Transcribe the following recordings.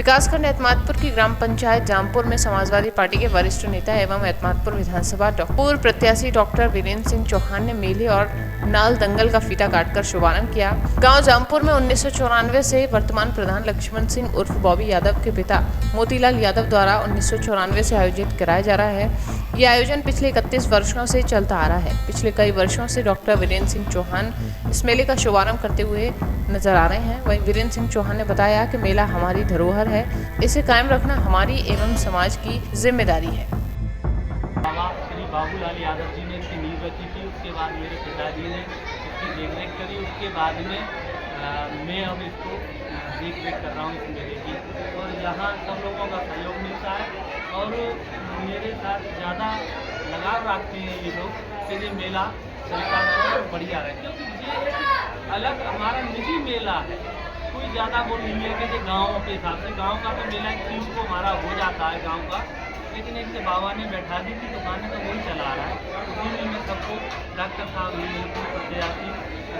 विकासखंड एतमादपुर की ग्राम पंचायत जामपुर में समाजवादी पार्टी के वरिष्ठ नेता एवं एतमादपुर विधानसभा पूर्व प्रत्याशी डॉक्टर वीरेंद्र सिंह चौहान ने मेले और नाल दंगल का फीता काटकर शुभारंभ किया। गांव जामपुर में 1994 से वर्तमान प्रधान लक्ष्मण सिंह उर्फ बॉबी यादव के पिता मोतीलाल यादव द्वारा 1994 से आयोजित कराया जा रहा है। यह आयोजन पिछले 31 वर्षों से चलता आ रहा है। पिछले कई वर्षों से डॉक्टर वीरेंद्र सिंह चौहान इस मेले का शुभारंभ करते हुए नजर आ रहे हैं। वहीं वीरेंद्र सिंह चौहान ने बताया कि मेला हमारी धरोहर है, इसे कायम रखना हमारी एवं समाज की जिम्मेदारी है। श्री बाबूलाल यादव जी ने इसकी नींव रखी थी, उसके बाद मेरे पिताजी ने इसकी देखरेख करी, उसके बाद में मैं अब इसको देखरेख कर रहा हूँ इस मेले की, और यहाँ सब लोगों का सहयोग मिलता है और मेरे साथ ज़्यादा लगाव रखते हैं ये लोग कि ये मेला चलता रहे और बढ़िया रहे, क्योंकि ये एक अलग हमारा निजी मेला है। कोई ज़्यादा वो नहीं है कि गाँव के हिसाब से, गाँव का तो मेला एक चीज़ को हमारा हो जाता है गाँव का, लेकिन एक से बाबा ने बैठा दी थी दुकानें तो वही चला रहा है। उसी में सबको डॉक्टर साहब बिल्कुल प्रत्याशी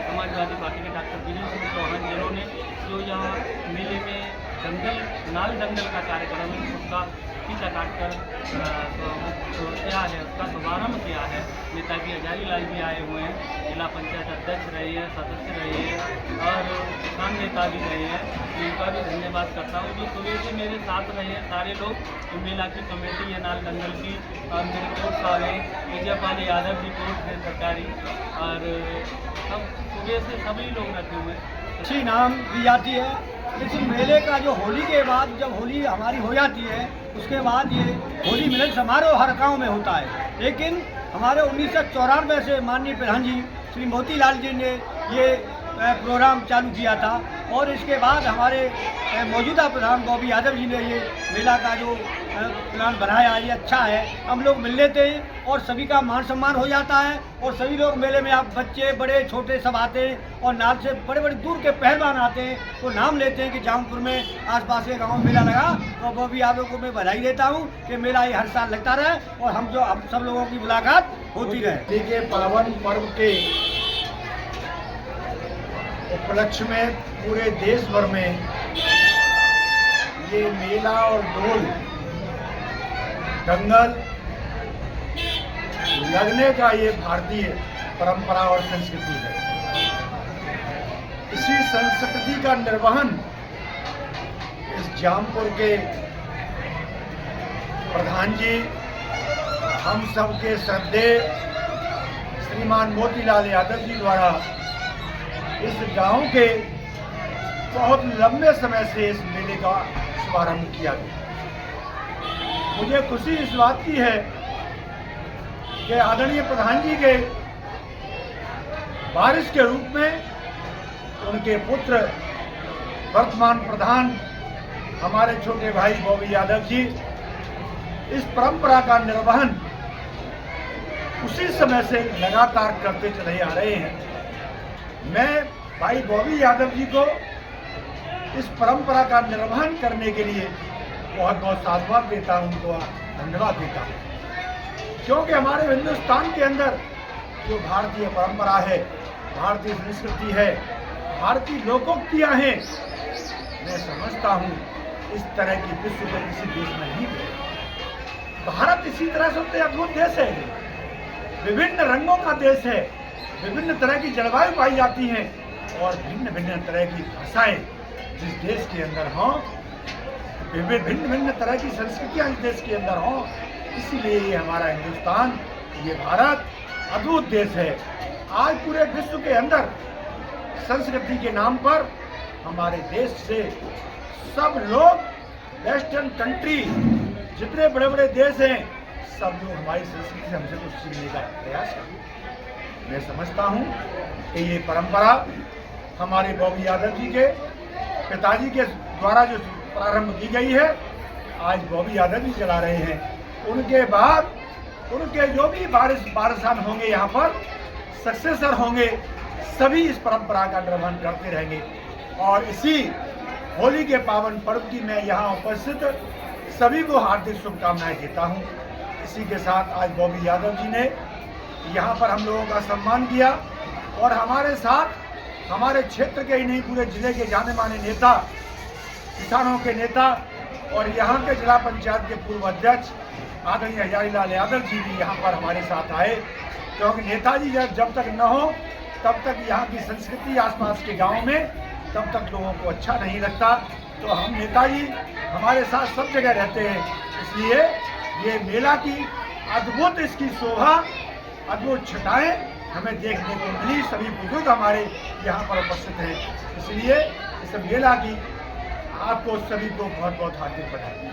समाजवादी पार्टी के डॉक्टर वीरेंद्र सिंह चौहान जिन्होंने जो यहाँ मेले में नाल दंगल का कार्यक्रम है उसका फीता काटकर क्या है उसका शुभारम्भ किया है। नेताजी हजारी लाल भी आए हुए हैं, जिला पंचायत अध्यक्ष रहे हैं, सदस्य रहे हैं और किसान नेता भी रहे हैं। इनका भी धन्यवाद करता हूँ जो सुबह से मेरे साथ रहे हैं सारे लोग। मेला की कमेटी है नाल दंगल की और मेरे कोच साहब हैं, विजयपाल यादव जी कोच हैं सरकारी, और सब सुबह से सभी लोग रहते हुए अच्छी नाम दी जाती है। इस मेले का जो होली के बाद जब होली हमारी हो जाती है उसके बाद ये होली मिलन समारोह हर गांव में होता है, लेकिन हमारे 1994 से माननीय प्रधान जी श्री मोतीलाल जी ने ये प्रोग्राम चालू किया था और इसके बाद हमारे मौजूदा प्रधान बॉबी यादव जी ने ये मेला का जो प्लान बनाया ये अच्छा है। हम लोग मिल लेते हैं और सभी का मान सम्मान हो जाता है और सभी लोग मेले में, आप बच्चे बड़े छोटे सब आते हैं और नाल से बड़े बड़े दूर के पहलवान आते हैं, तो नाम लेते हैं कि जामपुर में आसपास के गाँव में मेला लगा। तो बॉबी यादव को मैं बधाई देता हूँ कि मेला ये हर साल लगता रहे और हम सब लोगों की मुलाकात होती रहे। के पावन पर्व के उपलक्ष्य में पूरे देश भर में ये मेला और डोल दंगल लगने का ये भारतीय परंपरा और संस्कृति है। इसी संस्कृति का निर्वहन इस जामपुर के प्रधान जी, हम सबके श्रद्धेय श्रीमान मोतीलाल यादव जी द्वारा इस गांव के बहुत लंबे समय से इस मेले का शुभारंभ किया गया। मुझे खुशी इस बात की है कि आदरणीय प्रधान जी के वारिस के रूप में उनके पुत्र वर्तमान प्रधान हमारे छोटे भाई बॉबी यादव जी इस परंपरा का निर्वहन उसी समय से लगातार करते चले आ रहे हैं। मैं भाई बॉबी यादव जी को इस परंपरा का निर्वहन करने के लिए बहुत बहुत साधुवाद देता हूं, उनको धन्यवाद देता हूं, क्योंकि हमारे हिंदुस्तान के अंदर जो भारतीय परंपरा है, भारतीय संस्कृति है, भारतीय लोकोक्तियां हैं, मैं समझता हूं इस तरह की विश्व में किसी देश में नहीं मिलेगी। भारत इसी तरह से अद्भुत देश है, विभिन्न रंगों का देश है, विभिन्न तरह की जलवायु पाई जाती हैं और भिन्न भिन्न तरह की भाषाएं जिस देश के अंदर हों, भिन्न भिन्न तरह की संस्कृतियां इस देश के अंदर हों, इसीलिए ये हमारा हिंदुस्तान, ये भारत अद्भुत देश है। आज पूरे विश्व के अंदर संस्कृति के नाम पर हमारे देश से सब लोग वेस्टर्न कंट्री, जितने बड़े बड़े देश हैं, सब लोग हमारी संस्कृति से हमसे कुछ सीखने का प्रयास करते हैं। मैं समझता हूं कि ये परंपरा हमारे बॉबी यादव जी के पिताजी के द्वारा जो प्रारंभ की गई है, आज बॉबी यादव जी चला रहे हैं। उनके बाद उनके जो भी वारिसान होंगे, यहाँ पर सक्सेसर होंगे, सभी इस परंपरा का निर्वहन करते रहेंगे। और इसी होली के पावन पर्व की मैं यहाँ उपस्थित सभी को हार्दिक शुभकामनाएं देता हूँ। इसी के साथ आज बॉबी यादव जी ने यहाँ पर हम लोगों का सम्मान किया और हमारे साथ हमारे क्षेत्र के ही नहीं पूरे जिले के जाने माने नेता, किसानों के नेता और यहाँ के जिला पंचायत के पूर्व अध्यक्ष आदरणीय हजारीलाल यादव जी भी यहाँ पर हमारे साथ आए, क्योंकि नेताजी जब तक न हो तब तक यहाँ की संस्कृति आसपास के गांव में तब तक लोगों को अच्छा नहीं लगता। तो हम नेताजी हमारे साथ सब जगह रहते हैं, इसलिए ये मेला की अद्भुत इसकी शोभा, अद्भुत छटाएं हमें देखने को मिली। सभी बुजुर्ग हमारे यहाँ पर उपस्थित हैं, इसलिए इस मेला की आपको सभी को बहुत बहुत हार्दिक बधाई।